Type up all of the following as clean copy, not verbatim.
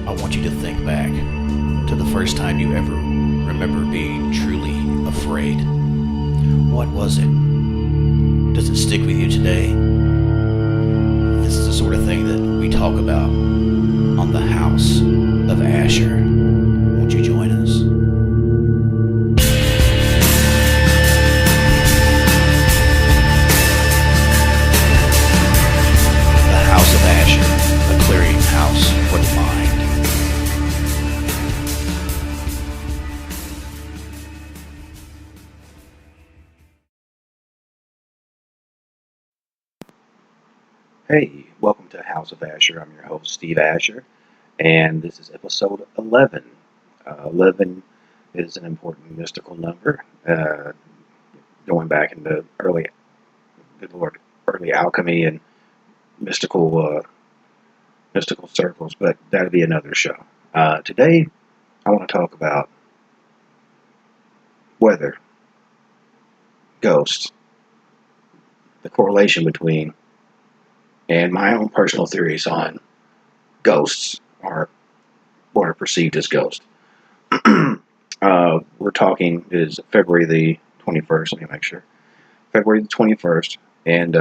I want you to think back to the first time you ever remember being truly afraid. What was it? Does it stick with you today? This is the sort of thing that we talk about on the House of Asher. Won't you join us? The House of Asher, a clearing house for the mind. Hey, welcome to House of Asher. I'm your host, Steve Asher, and this is episode 11. 11 is an important mystical number, going back into early alchemy and mystical circles, but that'll be another show. Today, I want to talk about weather, ghosts, the correlation between, and my own personal theories on ghosts are what are perceived as ghosts. We're talking is February the 21st. Let me make sure. February the 21st, and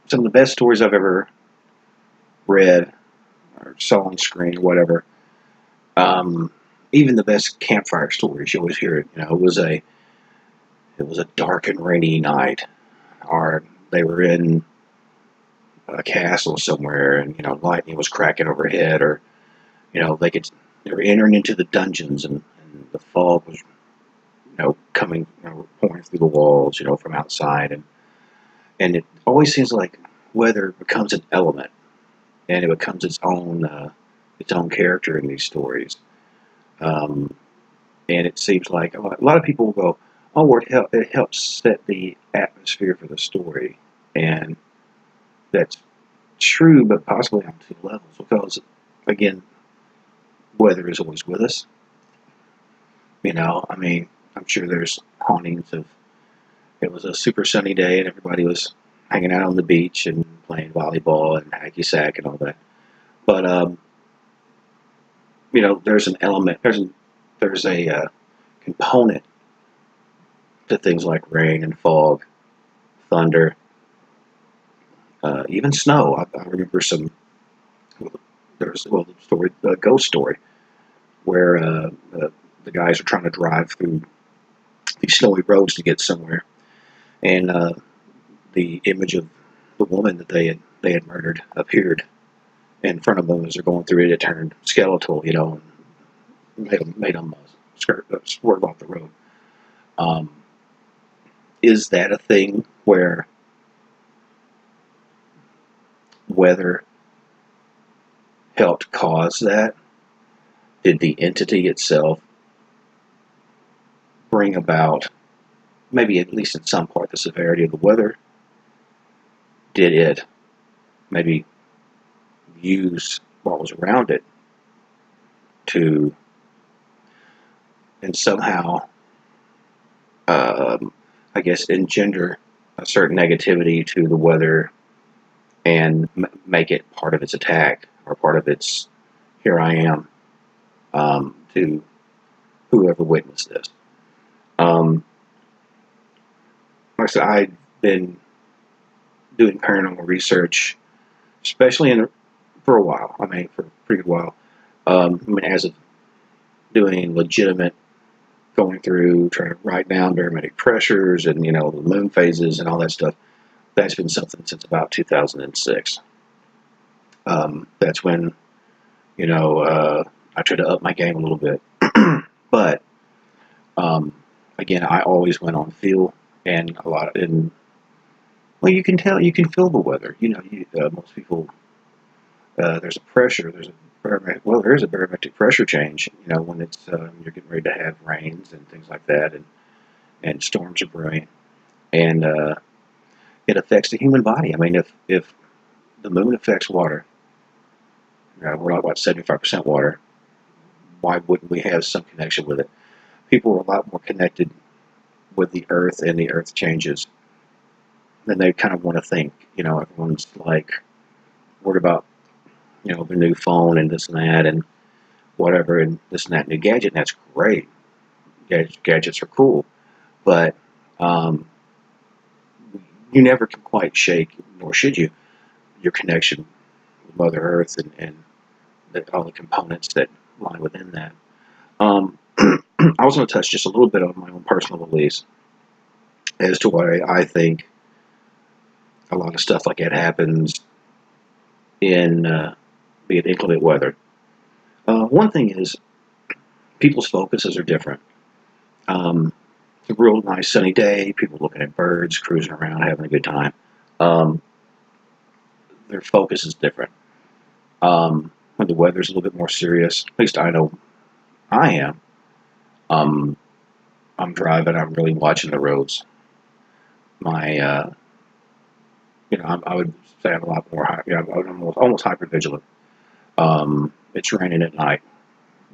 some of the best stories I've ever read or saw on screen or whatever. Even the best campfire stories, you always hear it. You know, it was a dark and rainy night, or they were in a castle somewhere, and lightning was cracking overhead, or they were entering into the dungeons, and the fog was coming, pouring through the walls, from outside, and it always seems like weather becomes an element, and it becomes its own character in these stories. And it seems like a lot of people will go, "Oh, well, it helps set the atmosphere for the story," and that's true, but possibly on two levels, because again, weather is always with us. I mean, I'm sure there's hauntings of it was a super sunny day and everybody was hanging out on the beach and playing volleyball and hacky sack and all that. But there's an element, there's a component to things like rain and fog, thunder, even snow. I remember the ghost story where the guys are trying to drive through these snowy roads to get somewhere, and the image of the woman that they had murdered appeared in front of them as they're going through it. It turned skeletal, and made them swerve off the road. Is that a thing where weather helped cause that? Did the entity itself bring about, maybe at least in some part, the severity of the weather? Did it maybe use what was around it to, and somehow, I guess, engender a certain negativity to the weather and make it part of its attack or part of its "here I am" to whoever witnessed this? Like I said, I've been doing paranormal research, especially for a while. I mean, for a pretty good while. As of doing legitimate, going through, trying to write down barometric pressures and the moon phases and all that stuff. That's been something since about 2006. That's when I tried to up my game a little bit, but again, I always went on feel and a lot. And well, you can feel the weather. Most people. There's a pressure. There's a barometric pressure change. When it's you're getting ready to have rains and things like that, and storms are brewing, and it affects the human body. I mean, if the moon affects water, we're not about 75% water. Why wouldn't we have some connection with it? People are a lot more connected with the earth and the earth changes than they kind of want to think. Everyone's like worried about the new phone and this and that and whatever and this and that new gadget, and that's great. Gadgets are cool, but um, you never can quite shake, nor should you, your connection with Mother Earth and all the components that lie within that. I was going to touch just a little bit on my own personal beliefs as to why I think a lot of stuff like that happens in, be it inclement weather. One thing is people's focuses are different. Um, a real nice sunny day, people looking at birds, cruising around, having a good time. Um, their focus is different. When the weather's a little bit more serious, at least I know I am. Um, I'm driving. I'm really watching the roads. My, I would say I'm a lot more. I'm almost hyper vigilant. It's raining at night.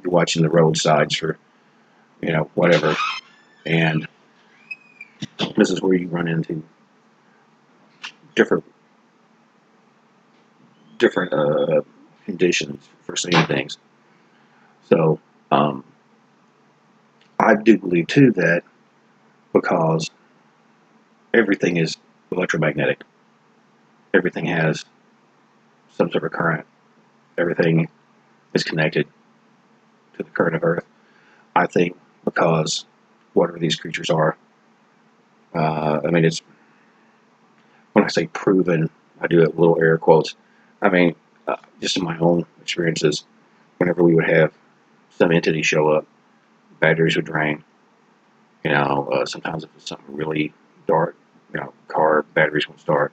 You're watching the roadsides for whatever, and this is where you run into different different conditions for seeing things. So I do believe too that because everything is electromagnetic, everything has some sort of current, everything is connected to the current of Earth. I think because whatever these creatures are, I mean, it's when I say proven, I do it with little air quotes. I mean, just in my own experiences, whenever we would have some entity show up, batteries would drain. Sometimes if it's something really dark, car batteries won't start.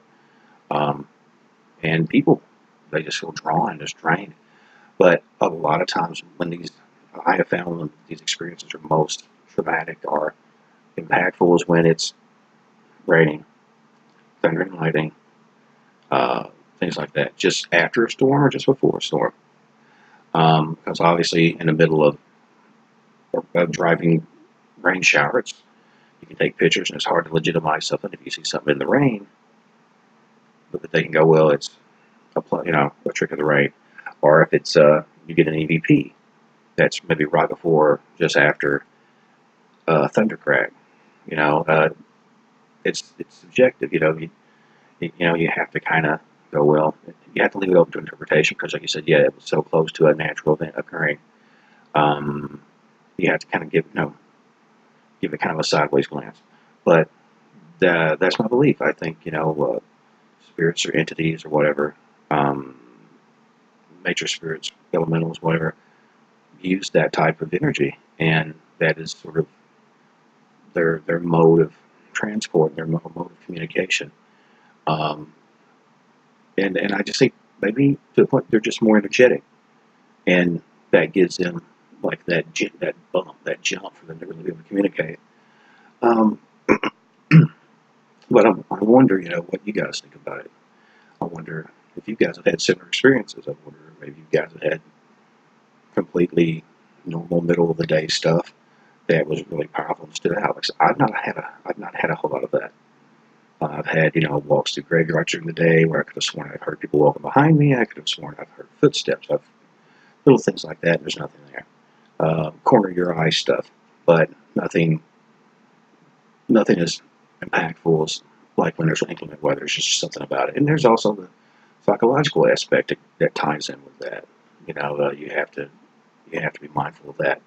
Um, and people, they just feel drawn, just drained. But a lot of times I have found when these experiences are most traumatic or impactful is when it's raining, thunder and lightning, things like that. Just after a storm or just before a storm. Because obviously in the middle of a driving rain shower, you can take pictures and it's hard to legitimize something if you see something in the rain. But they can go, well, it's a trick of the rain. Or if it's you get an EVP, that's maybe right before or just after thundercrack. You know, uh, it's subjective. You have to kind of go, well, you have to leave it open to interpretation because, like you said, yeah, it was so close to a natural event occurring. Um, you have to kind of give it kind of a sideways glance. But that's my belief. I think spirits or entities or whatever, um, nature spirits, elementals, whatever, use that type of energy, and that is sort of their mode of transport, their mode of communication. Um, and I just think maybe to the point they're just more energetic, and that gives them like that bump, that jump for them to really be able to communicate. Um, but I wonder, what you guys think about it. I wonder if you guys have had similar experiences. I wonder if maybe you guys have had completely normal middle of the day stuff that was really powerful and stood out. Like, I've not had a whole lot of that. I've had, walks through graveyards during the day where I could have sworn I've heard people walking behind me. I could have sworn I've heard footsteps. Little things like that. There's nothing there. Corner of your eye stuff, but nothing as impactful as like when there's inclement weather. There's just something about it. And there's also the psychological aspect that ties in with that. You have to be mindful of that.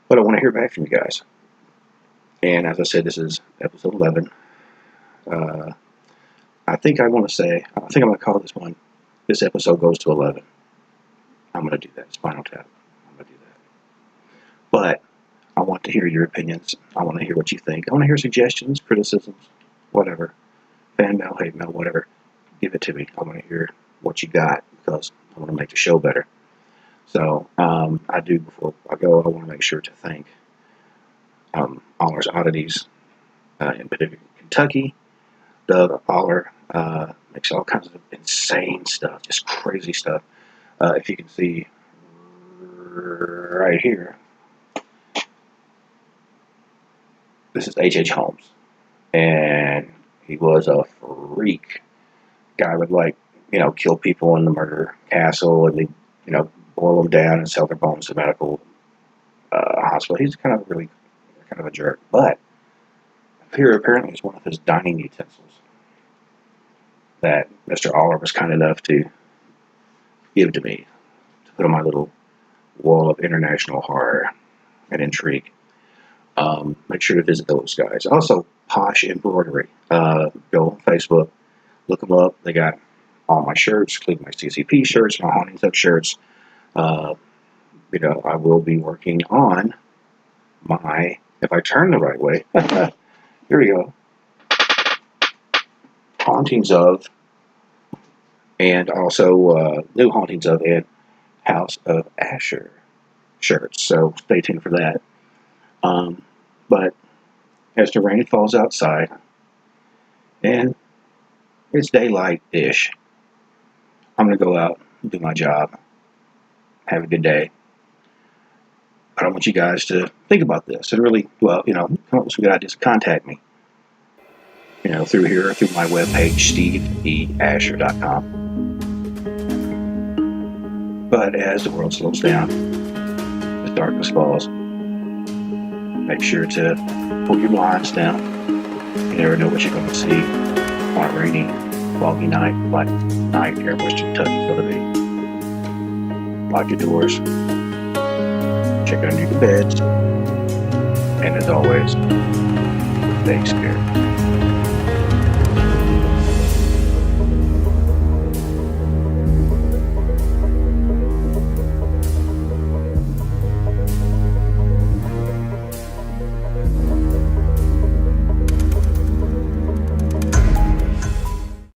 But I want to hear back from you guys. And as I said, this is episode 11. I think I'm going to call this one, this episode goes to 11. I'm going to do that. Spinal Tap. I'm going to do that. But I want to hear your opinions. I want to hear what you think. I want to hear suggestions, criticisms, whatever. Fan mail, hate mail, whatever. Give it to me. I want to hear what you got because I want to make the show better. So before I go, I want to make sure to thank Aller's Oddities in Pacific, Kentucky. Doug Aller makes all kinds of insane stuff, just crazy stuff. If you can see right here, this is H.H. Holmes, and he was a freak. Guy would kill people in the murder castle, and they, boil them down and sell their bones to medical hospital. He's kind of a jerk. But here apparently is one of his dining utensils that Mr. Aller was kind enough to give to me to put on my little wall of international horror and intrigue. Make sure to visit those guys. Also, Posh Embroidery. Go on Facebook, look them up. They got all my shirts, including my CCP shirts, my Hauntings Up shirts. I will be working on my, if I turn the right way, here we go, Hauntings of, and also new Hauntings of and House of Asher shirts. So stay tuned for that. But as the rain falls outside, and it's daylight-ish, I'm going to go out and do my job. Have a good day. But I want you guys to think about this and really, come up with some good ideas. Contact me, through here, through my webpage, steveeasher.com. But as the world slows down, as darkness falls, make sure to pull your blinds down. You never know what you're going to see on a rainy, foggy night, like night here in Western Kentucky is going to be. Lock your doors. Check under your beds. And as always, stay scared.